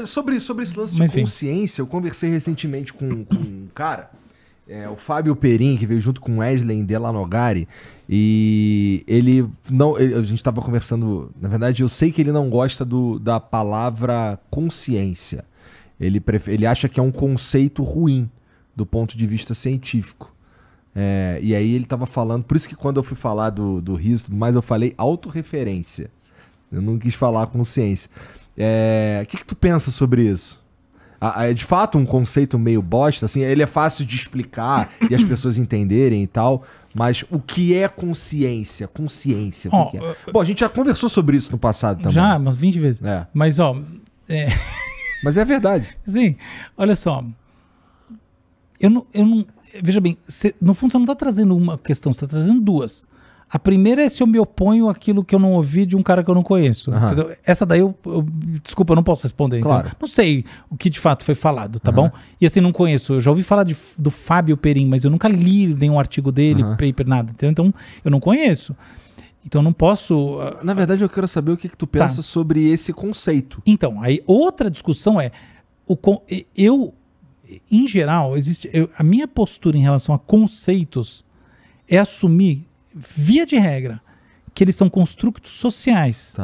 Sobre esse lance Mas, de consciência, eu conversei recentemente com um cara, o Fábio Perin, que veio junto com Wesley Delanogari, e a gente tava conversando, na verdade eu sei que ele não gosta da palavra consciência. Ele acha que é um conceito ruim do ponto de vista científico. E aí ele tava falando, por isso que quando eu fui falar do riso e tudo mais, eu falei autorreferência. Eu não quis falar consciência. O que tu pensa sobre isso? É de fato um conceito meio bosta, assim, ele é fácil de explicar e as pessoas entenderem e tal, mas o que é consciência? Consciência, o que é? Bom, a gente já conversou sobre isso no passado também. Já, umas 20 vezes. Mas, Mas é verdade. Sim, olha só. Eu não veja bem, no fundo você não está trazendo uma questão, você está trazendo duas. A primeira é se eu me oponho àquilo que eu não ouvi de um cara que eu não conheço. Entendeu? Essa daí desculpa, eu não posso responder. Claro. Então, não sei o que de fato foi falado, tá bom? E assim, não conheço. Eu já ouvi falar do Fábio Perin, mas eu nunca li nenhum artigo dele, paper, nada. Entendeu? Então, eu não conheço. Então, eu não posso... Na verdade, eu quero saber o que tu pensa sobre esse conceito. Então, aí outra discussão é... Em geral, a minha postura em relação a conceitos é assumir, via de regra, que eles são construtos sociais.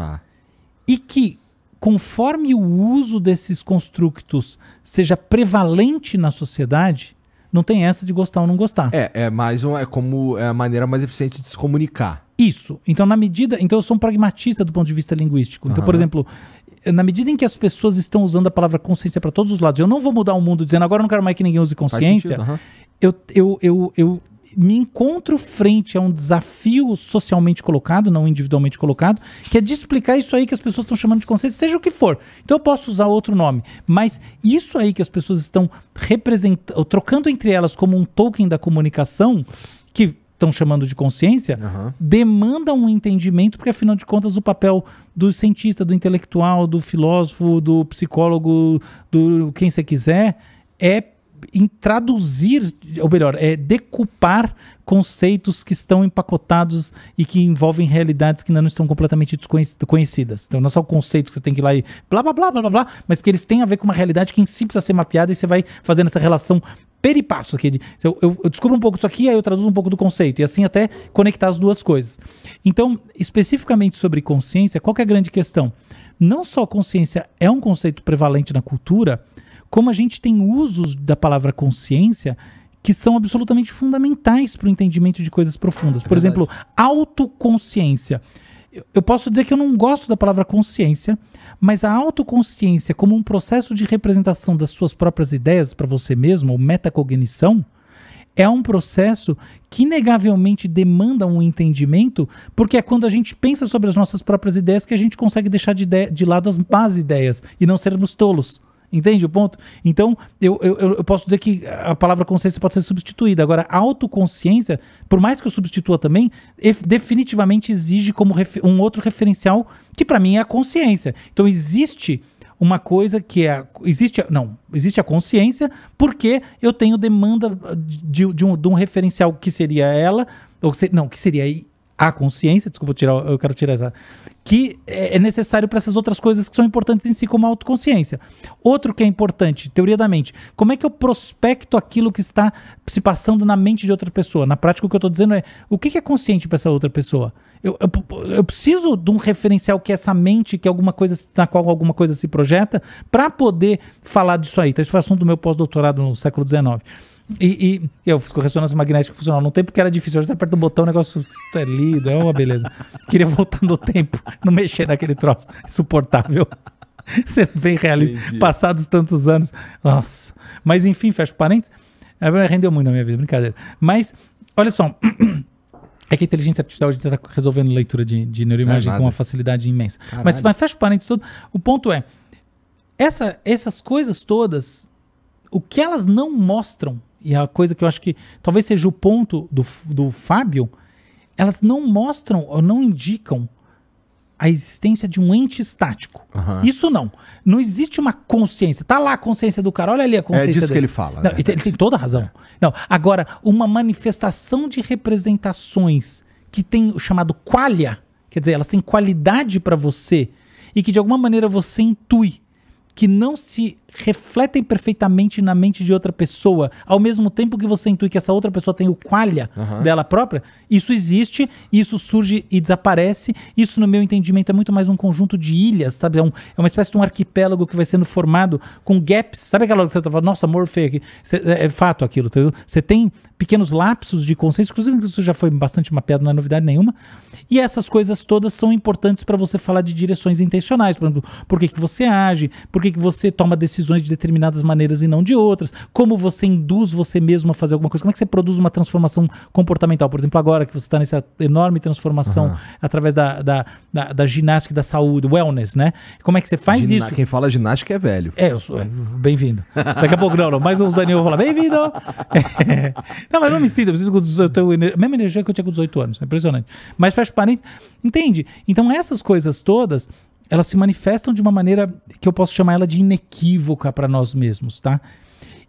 E que, conforme o uso desses construtos seja prevalente na sociedade, não tem essa de gostar ou não gostar. É como a maneira mais eficiente de se comunicar. Isso. Então, então eu sou um pragmatista do ponto de vista linguístico. Então, por exemplo, na medida em que as pessoas estão usando a palavra consciência para todos os lados, eu não vou mudar o mundo dizendo agora eu não quero mais que ninguém use consciência. Eu me encontro frente a um desafio socialmente colocado, não individualmente colocado, que é de explicar isso aí que as pessoas estão chamando de consciência, seja o que for. Então eu posso usar outro nome, mas isso aí que as pessoas estão trocando entre elas como um token da comunicação, que estão chamando de consciência, demanda um entendimento, porque afinal de contas o papel do cientista, do intelectual, do filósofo, do psicólogo, do quem você quiser, é em traduzir, ou melhor, é decupar conceitos que estão empacotados e que envolvem realidades que ainda não estão completamente conhecidas. Então não é só o conceito que você tem que ir lá e blá, blá, blá, blá, blá, blá, mas porque eles têm a ver com uma realidade que em si precisa ser mapeada e você vai fazendo essa relação peripasso aqui. Eu descubro um pouco disso aqui, aí eu traduzo um pouco do conceito, e assim até conectar as duas coisas. Então, especificamente sobre consciência, qual que é a grande questão? Não só consciência é um conceito prevalente na cultura, como a gente tem usos da palavra consciência que são absolutamente fundamentais para o entendimento de coisas profundas. Por exemplo, autoconsciência. Eu posso dizer que eu não gosto da palavra consciência, mas a autoconsciência como um processo de representação das suas próprias ideias para você mesmo, ou metacognição, é um processo que inegavelmente demanda um entendimento, porque é quando a gente pensa sobre as nossas próprias ideias que a gente consegue deixar de lado as más ideias e não sermos tolos. Entende o ponto? Então, eu posso dizer que a palavra consciência pode ser substituída. Agora, a autoconsciência, por mais que eu substitua também, definitivamente exige como um outro referencial que para mim é a consciência. Então, existe uma coisa que é... Existe a consciência porque eu tenho demanda de um referencial que seria ela, que seria a consciência, desculpa, eu quero tirar essa, que é necessário para essas outras coisas que são importantes em si, como a autoconsciência. Outro que é importante, teoria da mente, como é que eu prospecto aquilo que está se passando na mente de outra pessoa? Na prática, o que eu estou dizendo é, o que é consciente para essa outra pessoa? Eu preciso de um referencial que é essa mente, que é alguma coisa na qual alguma coisa se projeta, para poder falar disso aí. Então, esse foi o assunto do meu pós-doutorado no século XIX. E eu fiz com ressonância magnética funcional no tempo que era difícil. Hoje você aperta o botão, o negócio é lido, é uma beleza. Queria voltar no tempo, não mexer naquele troço insuportável. Ser bem realista. Entendi. Passados tantos anos. Nossa. Mas enfim, fecha parênteses. Rendeu muito na minha vida, brincadeira. Mas, olha só. É que a inteligência artificial a gente está resolvendo leitura de neuroimagem com uma facilidade imensa. Mas fecha parênteses todo. O ponto é, essas coisas todas, o que elas não mostram, e a coisa que eu acho que talvez seja o ponto do Fábio, elas não mostram ou não indicam a existência de um ente estático. Isso não. Não existe uma consciência. Tá lá a consciência do cara, olha ali a consciência dele. É disso que ele fala. Não, ele tem toda a razão. Não, agora, uma manifestação de representações que tem o chamado qualia, quer dizer, elas têm qualidade para você e que de alguma maneira você intui que não se refletem perfeitamente na mente de outra pessoa, ao mesmo tempo que você intui que essa outra pessoa tem o qualia dela própria, isso existe, isso surge e desaparece. Isso, no meu entendimento, é muito mais um conjunto de ilhas, sabe? É uma espécie de um arquipélago que vai sendo formado com gaps. Sabe aquela hora que você tá falando, nossa, Morpheus aqui? É fato aquilo, entendeu? Você tem pequenos lapsos de consciência, inclusive isso já foi bastante mapeado, não é novidade nenhuma. E essas coisas todas são importantes para você falar de direções intencionais. Por exemplo, por que você age, por que você toma decisões de determinadas maneiras e não de outras, como você induz você mesmo a fazer alguma coisa, como é que você produz uma transformação comportamental. Por exemplo, agora que você está nessa enorme transformação através da ginástica da saúde, wellness, né? Como é que você faz isso? Quem fala ginástica é velho. Eu sou. Bem-vindo. Daqui a pouco, não. Mais uns Daniel vão falar, bem-vindo! Não, mas não me sinto, eu preciso ter a mesma energia que eu tinha com 18 anos. É impressionante. Mas faz parente. Entende? Então essas coisas todas, elas se manifestam de uma maneira que eu posso chamar ela de inequívoca para nós mesmos, tá?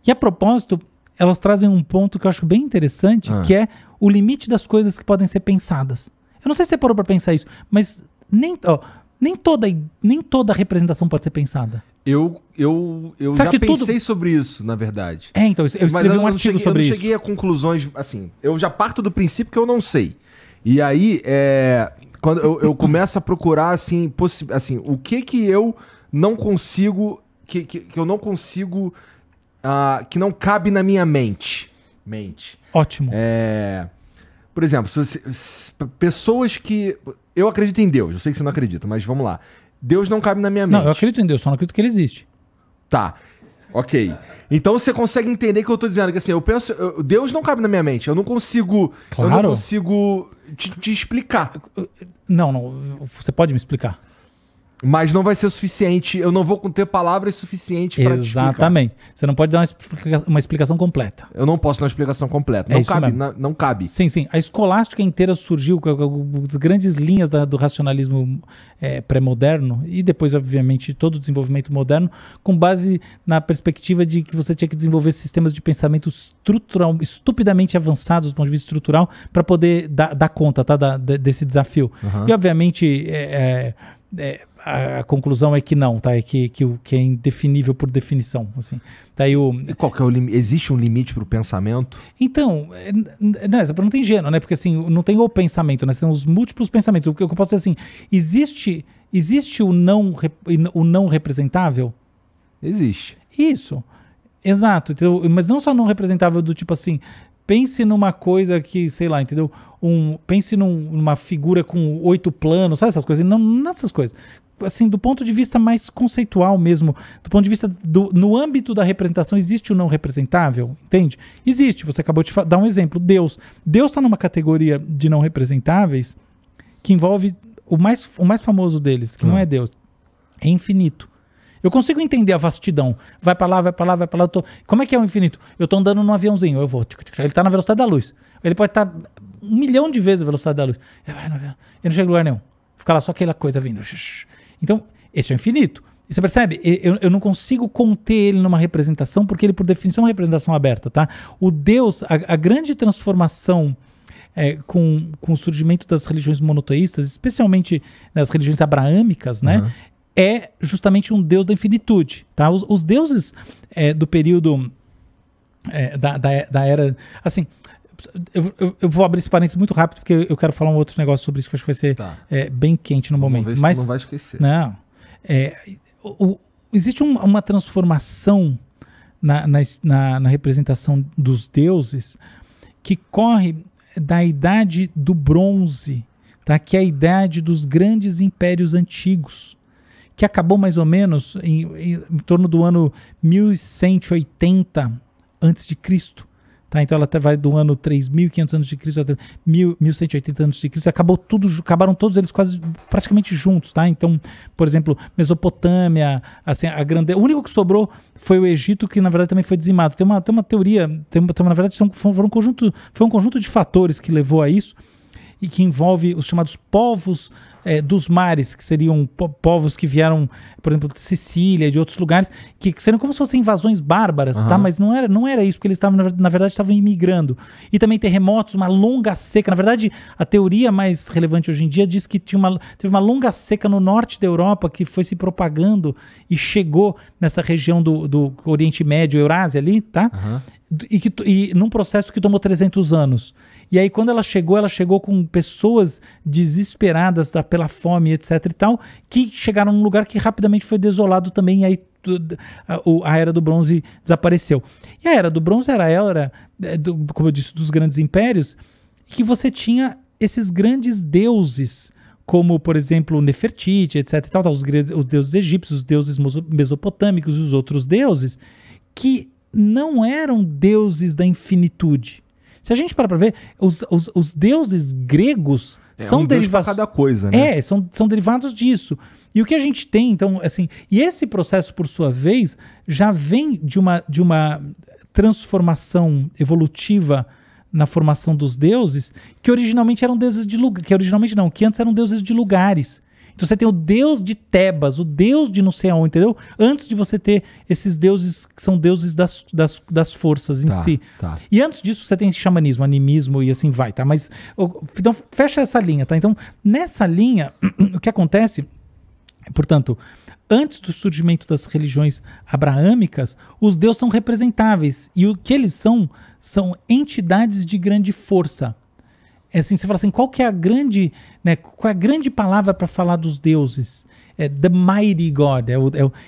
E a propósito, elas trazem um ponto que eu acho bem interessante, que é o limite das coisas que podem ser pensadas. Eu não sei se você parou para pensar isso, mas nem toda representação pode ser pensada. Eu já pensei sobre isso, na verdade. Então, eu escrevi um artigo sobre isso. Eu não cheguei a conclusões, assim, eu já parto do princípio que eu não sei. E aí, quando eu começo a procurar, assim, o que eu não consigo, que eu não consigo, que não cabe na minha mente. Ótimo. Por exemplo, pessoas que... Eu acredito em Deus, eu sei que você não acredita, mas vamos lá. Deus não cabe na minha mente. Não, eu acredito em Deus, só não acredito que ele existe. Tá, ok. Então você consegue entender o que eu tô dizendo, que assim, eu penso... Deus não cabe na minha mente, eu não consigo... Claro. Eu não consigo te explicar. Não, você pode me explicar? Mas não vai ser suficiente, eu não vou ter palavras suficientes para te explicar. Exatamente. Você não pode dar uma explicação completa. Eu não posso dar uma explicação completa. Não cabe. Sim. A escolástica inteira surgiu com as grandes linhas do racionalismo pré-moderno e depois, obviamente, todo o desenvolvimento moderno, com base na perspectiva de que você tinha que desenvolver sistemas de pensamento estrutural, estupidamente avançados do ponto de vista estrutural para poder dar conta, tá, desse desafio. E, obviamente... a conclusão é que não, tá? Que é indefinível por definição, assim. Daí E qual que é o limite? Existe um limite para o pensamento? Então, essa pergunta é ingênua, né? Porque assim, não tem o pensamento, né? Tem os múltiplos pensamentos. O que eu posso dizer assim, existe o não representável? Existe. Isso, exato. Entendeu? Mas não só não representável do tipo assim, pense numa coisa que, sei lá, entendeu? Pense numa figura com 8 planos, sabe essas coisas? Não nessas coisas. Assim, do ponto de vista mais conceitual mesmo, do ponto de vista no âmbito da representação, existe o não representável, entende? Existe, você acabou de dar um exemplo, Deus. Deus está numa categoria de não representáveis que envolve o mais famoso deles, que não é Deus, é infinito. Eu consigo entender a vastidão. Vai pra lá, vai pra lá, vai pra lá. Como é que é o infinito? Eu tô andando num aviãozinho, eu vou. Ele tá na velocidade da luz. Ele pode estar 1 milhão de vezes a velocidade da luz. Ele não chega em lugar nenhum. Fica lá só aquela coisa vindo. Então, esse é o infinito. E você percebe? Eu não consigo conter ele numa representação, porque ele, por definição, é uma representação aberta, tá? O Deus, a grande transformação com o surgimento das religiões monoteístas, especialmente das religiões abraâmicas, né? É justamente um Deus da infinitude, tá? Os deuses do período da era... Assim, eu vou abrir esse parênteses muito rápido, porque eu quero falar um outro negócio sobre isso, que eu acho que vai ser bem quente no momento. Ver se mas não vai esquecer. Não. Existe uma transformação na representação dos deuses que corre da idade do bronze, tá? Que é a idade dos grandes impérios antigos, que acabou mais ou menos em torno do ano 1180 a.C., tá? Então ela até vai do ano 3.500 a.C. até 1180 a.C. Acabaram todos eles quase praticamente juntos, tá? Então, por exemplo, Mesopotâmia, assim, o único que sobrou foi o Egito, que na verdade também foi dizimado. Tem uma teoria, na verdade foi um conjunto de fatores que levou a isso. e que envolve os chamados povos dos mares, que seriam povos que vieram, por exemplo, de Sicília, de outros lugares, que seriam como se fossem invasões bárbaras, tá? Mas não era isso, porque eles estavam, na verdade, estavam imigrando. E também terremotos, uma longa seca. Na verdade, a teoria mais relevante hoje em dia diz que teve uma longa seca no norte da Europa que foi se propagando e chegou nessa região do Oriente Médio, Eurásia ali, tá? E num processo que tomou 300 anos. E aí, quando ela chegou com pessoas desesperadas pela fome, etc e tal, que chegaram num lugar que rapidamente foi desolado também, e aí a Era do Bronze desapareceu. E a Era do Bronze era a era, como eu disse, dos grandes impérios, que você tinha esses grandes deuses, como, por exemplo, Nefertiti, etc e tal, os deuses egípcios, os deuses mesopotâmicos e os outros deuses, que não eram deuses da infinitude. Se a gente parar para ver, os deuses gregos são derivados... cada coisa, né? São derivados disso. E o que a gente tem, então, assim... E esse processo, por sua vez, já vem de uma transformação evolutiva na formação dos deuses, que originalmente eram deuses de lugar... Que antes eram deuses de lugares. Então você tem o deus de Tebas, o deus de não sei aonde, entendeu? Antes de você ter esses deuses que são deuses das forças em si. Tá. E antes disso você tem xamanismo, animismo e assim vai, tá? Mas então fecha essa linha, tá? Então nessa linha, o que acontece, portanto, antes do surgimento das religiões abraâmicas, os deuses são representáveis. E o que eles são entidades de grande força. É assim, você fala assim, qual é a grande palavra para falar dos deuses? The Mighty God,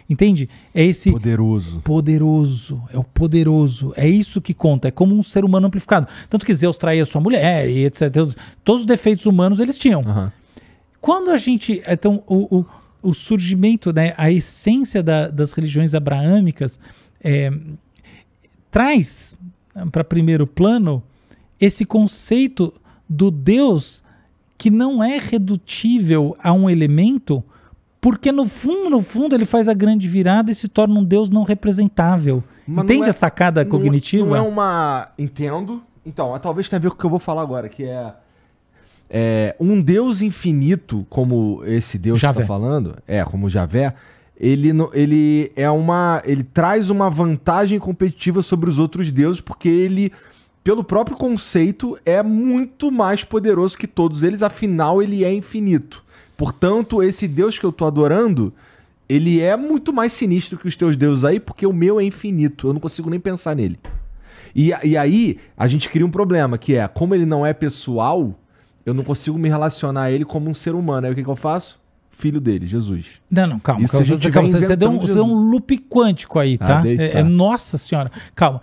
entende? É esse... Poderoso. É o poderoso. É isso que conta, é como um ser humano amplificado. Tanto que Zeus traía sua mulher, e etc. Todos os defeitos humanos eles tinham. Quando a gente... Então, o surgimento, né, a essência das religiões abraâmicas traz para primeiro plano esse conceito do Deus que não é redutível a um elemento, porque no fundo ele faz a grande virada e se torna um Deus não representável. Entende a sacada cognitiva? Não é uma... Entendo. Então, talvez tenha a ver com o que eu vou falar agora, que um Deus infinito, como esse Deus que você está falando, como Javé, ele traz uma vantagem competitiva sobre os outros deuses, porque ele... pelo próprio conceito, é muito mais poderoso que todos eles, afinal ele é infinito. Portanto, esse Deus que eu tô adorando, ele é muito mais sinistro que os teus deuses aí, porque o meu é infinito, eu não consigo nem pensar nele. E aí, a gente cria um problema, que é, como ele não é pessoal, eu não consigo me relacionar a ele como um ser humano. Aí o que eu faço? Filho dele, Jesus. Não, calma. Você deu um loop quântico aí, tá? Nossa senhora. Calma.